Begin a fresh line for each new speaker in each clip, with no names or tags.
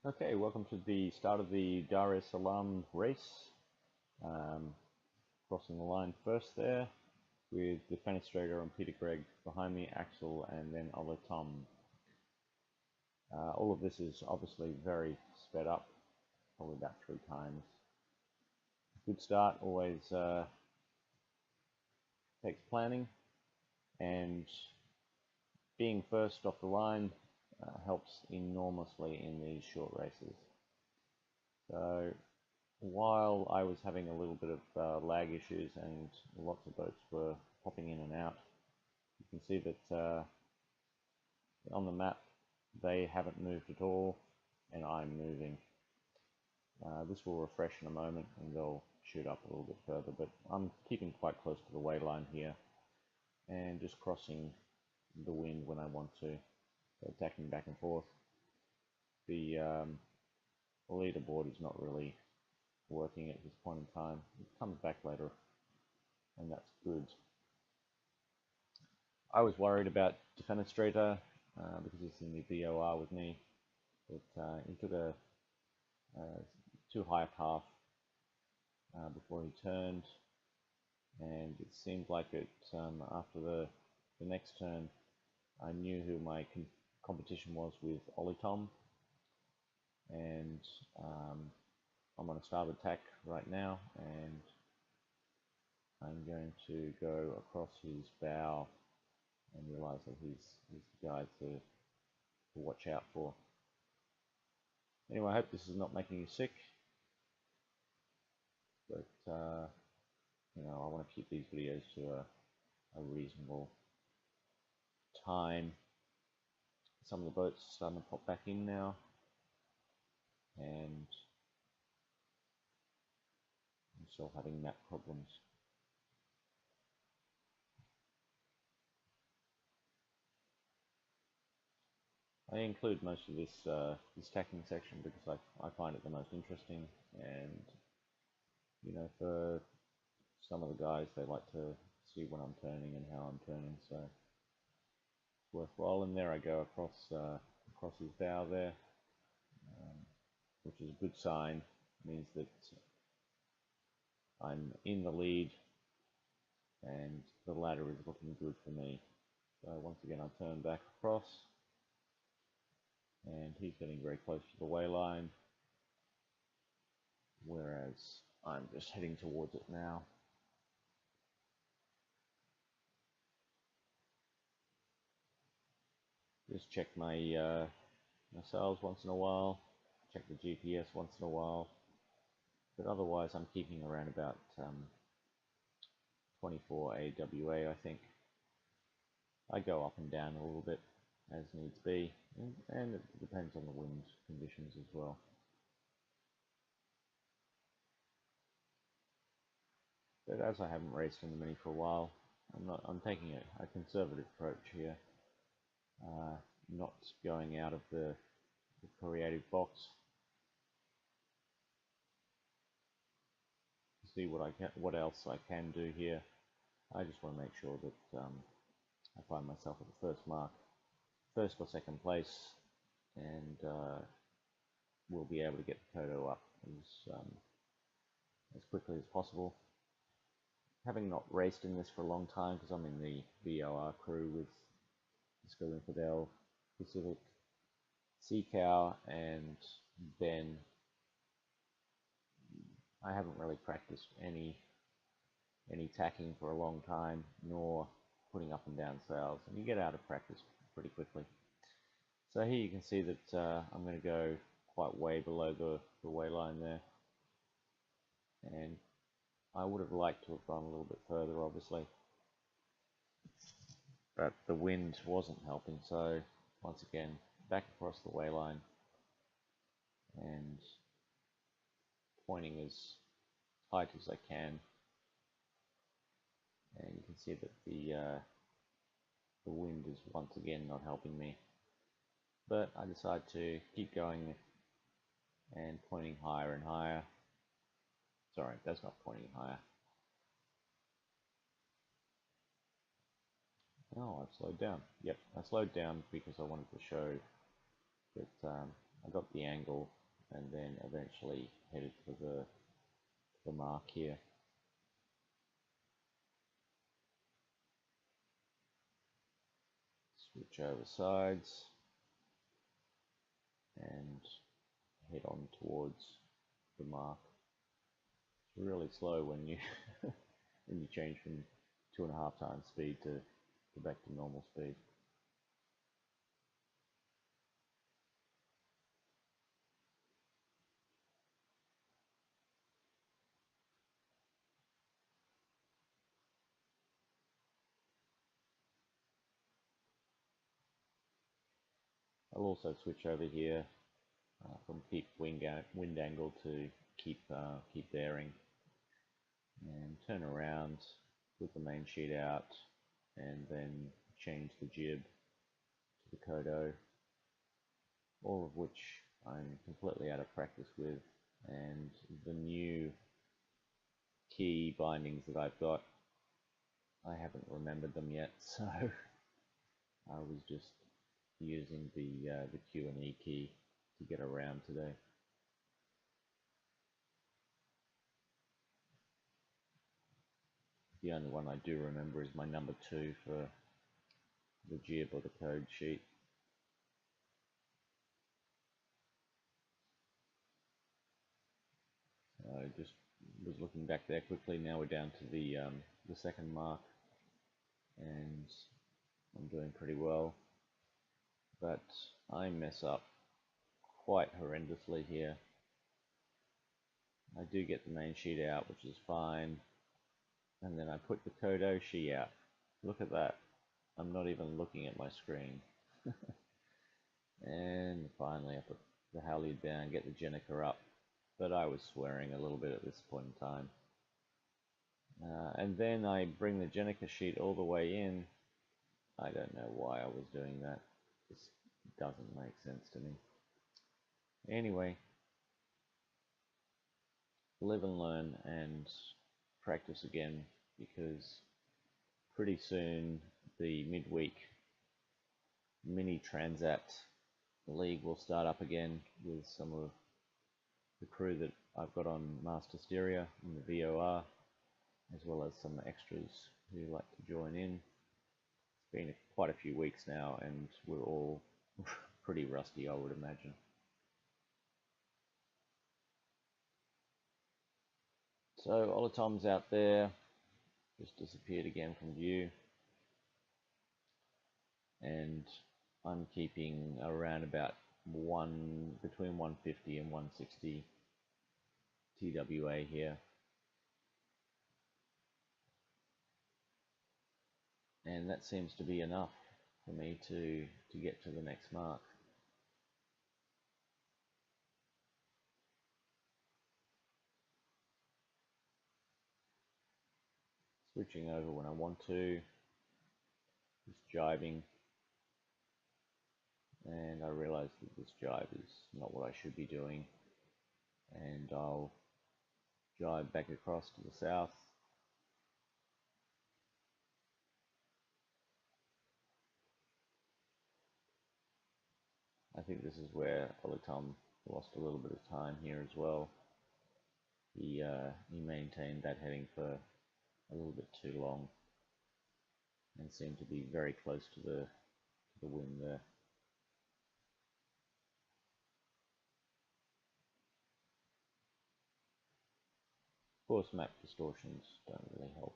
Okay, welcome to the start of the Dar es Salaam race. Um, Crossing the line first there with the Fenestrator and Peter Gregg behind me, Axel, and then Ola Tom. All of this is obviously very sped up, probably about 3 times. Good start always takes planning, and being first off the line helps enormously in these short races. So while I was having a little bit of lag issues and lots of boats were popping in and out, you can see that on the map they haven't moved at all and I'm moving. This will refresh in a moment and they'll shoot up a little bit further, but I'm keeping quite close to the wayline here and just crossing the wind when I want to, so attacking back and forth. The leaderboard is not really working at this point in time. It comes back later, and that's good. I was worried about Defenestrator because he's in the VOR with me. He took a too high a path before he turned, and it seemed like it after the next turn I knew who my competition was with Ollie Tom, and I'm on a starboard tack right now, and I'm going to go across his bow and realize that he's the guy to watch out for. Anyway, I hope this is not making you sick, but you know, I want to keep these videos to a reasonable time. Some of the boats are starting to pop back in now, and I'm still having map problems. I include most of this this tacking section because I find it the most interesting, and you know, for some of the guys, they like to see when I'm turning and how I'm turning, so it's worthwhile. And there I go across his bow there, which is a good sign. It means that I'm in the lead and the ladder is looking good for me. So once again, I turn back across, and he's getting very close to the wayline, whereas I'm just heading towards it now. Just check my my sails once in a while, check the GPS once in a while, but otherwise I'm keeping around about 24 AWA, I think. I go up and down a little bit as needs be, and it depends on the wind conditions as well. But as I haven't raced in the Mini for a while, I'm taking a conservative approach here, not going out of the creative box to see what else I can do here. I just want to make sure that I find myself at the first mark, first or second place, and we'll be able to get the Toto up as quickly as possible. Having not raced in this for a long time, because I'm in the VOR crew with Disco Infidel, Pacific, Sea Cow, and Ben, I haven't really practiced any tacking for a long time, nor putting up and down sails, and you get out of practice pretty quickly. So here you can see that I'm going to go quite way below the wayline there, and I would have liked to have gone a little bit further, obviously, but the wind wasn't helping, so once again back across the wayline and pointing as tight as I can, and you can see that the wind is once again not helping me, but I decide to keep going and pointing higher and higher. Sorry, that's not pointing higher. Oh, I've slowed down. Yep, I slowed down because I wanted to show that I got the angle and then eventually headed for the mark here. Switch over sides and head on towards the mark. It's really slow when you when you change from 2.5 times speed to back to normal speed. I'll also switch over here from keep wind angle to keep bearing, and turn around, put the main sheet out, and then change the jib to the Kodo, all of which I'm completely out of practice with, and the new key bindings that I've got, I haven't remembered them yet, so I was just using the Q and E key to get around today. The only one I do remember is my number 2 for the jib or the code sheet. I just was looking back there quickly. Now we're down to the second mark, and I'm doing pretty well, but I mess up quite horrendously here. I do get the main sheet out, which is fine, and then I put the Kodo sheet out. Look at that. I'm not even looking at my screen. And finally I put the halyard down, get the Jenica up, but I was swearing a little bit at this point in time. And then I bring the Jenica sheet all the way in. I don't know why I was doing that. This doesn't make sense to me. Anyway, live and learn and practice again, because pretty soon the midweek mini Transat league will start up again with some of the crew that I've got on Master Stereo in the VOR, as well as some extras who like to join in. It's been quite a few weeks now, and we're all pretty rusty, I would imagine. So Olatom's out there, just disappeared again from view, and I'm keeping around about between 150 and 160 TWA here. And that seems to be enough for me to get to the next mark. Switching over when I want to, just jibing, and I realize that this jibe is not what I should be doing, and I'll jibe back across to the south. I think this is where Olatom lost a little bit of time here as well. He maintained that heading for a little bit too long and seemed to be very close to the wind there. Of course, map distortions don't really help.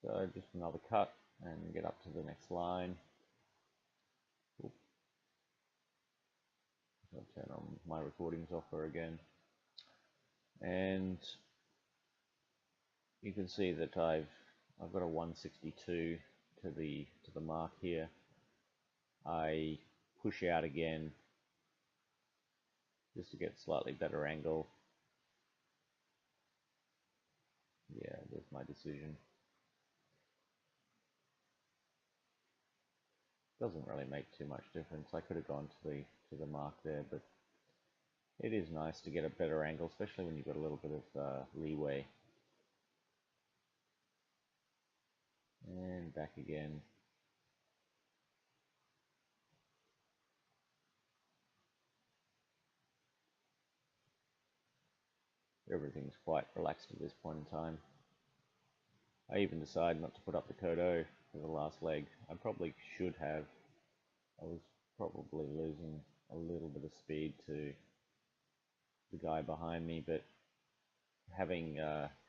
So just another cut and get up to the next line. Oops. I'll turn on my recording software again, and you can see that I've got a 162 to the mark here. I push out again just to get slightly better angle. Yeah, there's my decision. Doesn't really make too much difference. I could have gone to the mark there, but it is nice to get a better angle, especially when you've got a little bit of leeway. And back again. Everything's quite relaxed at this point in time. I even decided not to put up the Kodo for the last leg. I probably should have. I was probably losing a little bit of speed to the guy behind me, but having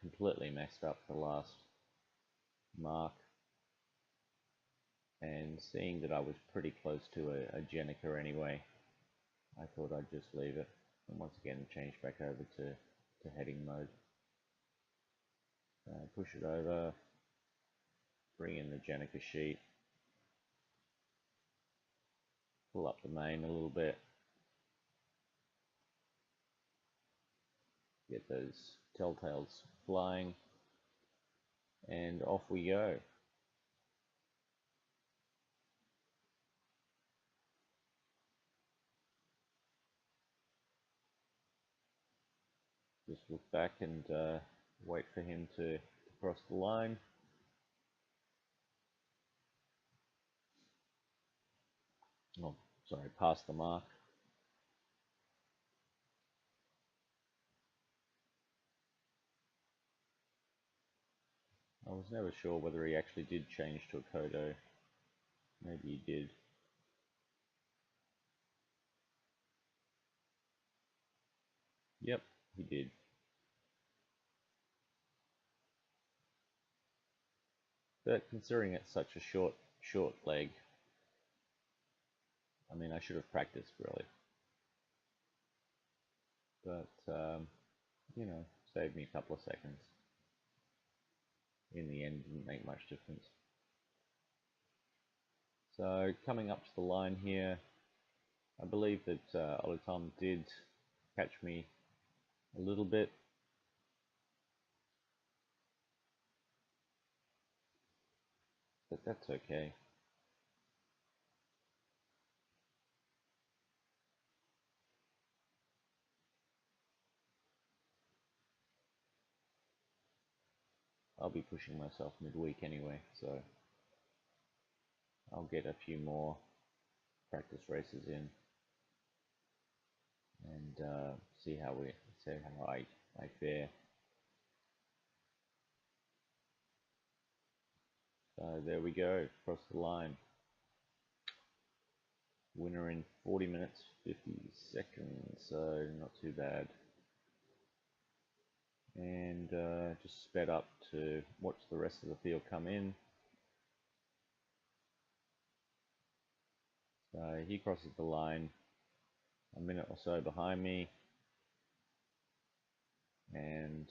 completely messed up the last mark and seeing that I was pretty close to a Jenica anyway, I thought I'd just leave it and once again change back over to heading mode. Push it over, bring in the Jenica sheet, pull up the main a little bit, get those telltales flying, and off we go. Just look back and wait for him to cross the line. Oh, sorry, past the mark. I was never sure whether he actually did change to a Kodo. Maybe he did. Yep, he did. But considering it's such a short leg, I mean, I should have practiced really. But, you know, saved me a couple of seconds. In the end, didn't make much difference. So coming up to the line here, I believe that Olatom did catch me a little bit. But that's okay. I'll be pushing myself midweek anyway, so I'll get a few more practice races in and see how I fare. So there we go, across the line. Winner in 40 minutes 50 seconds, so not too bad. And just sped up to watch the rest of the field come in. So he crosses the line a minute or so behind me, and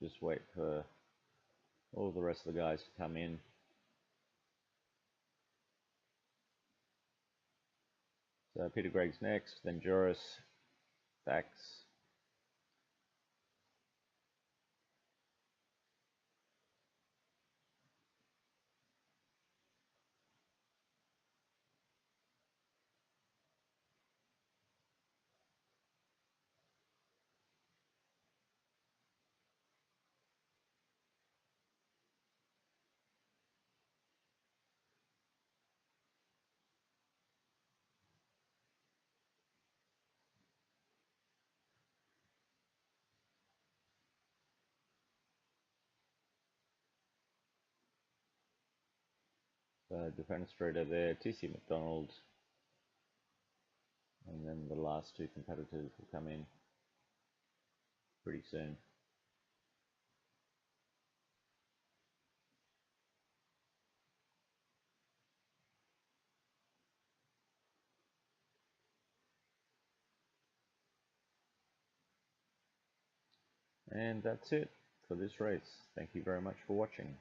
just wait for all the rest of the guys to come in. So Peter Gregg's next, then Joris, Dax. So defenestrator there, TC McDonald, and then the last two competitors will come in pretty soon. And that's it for this race. Thank you very much for watching.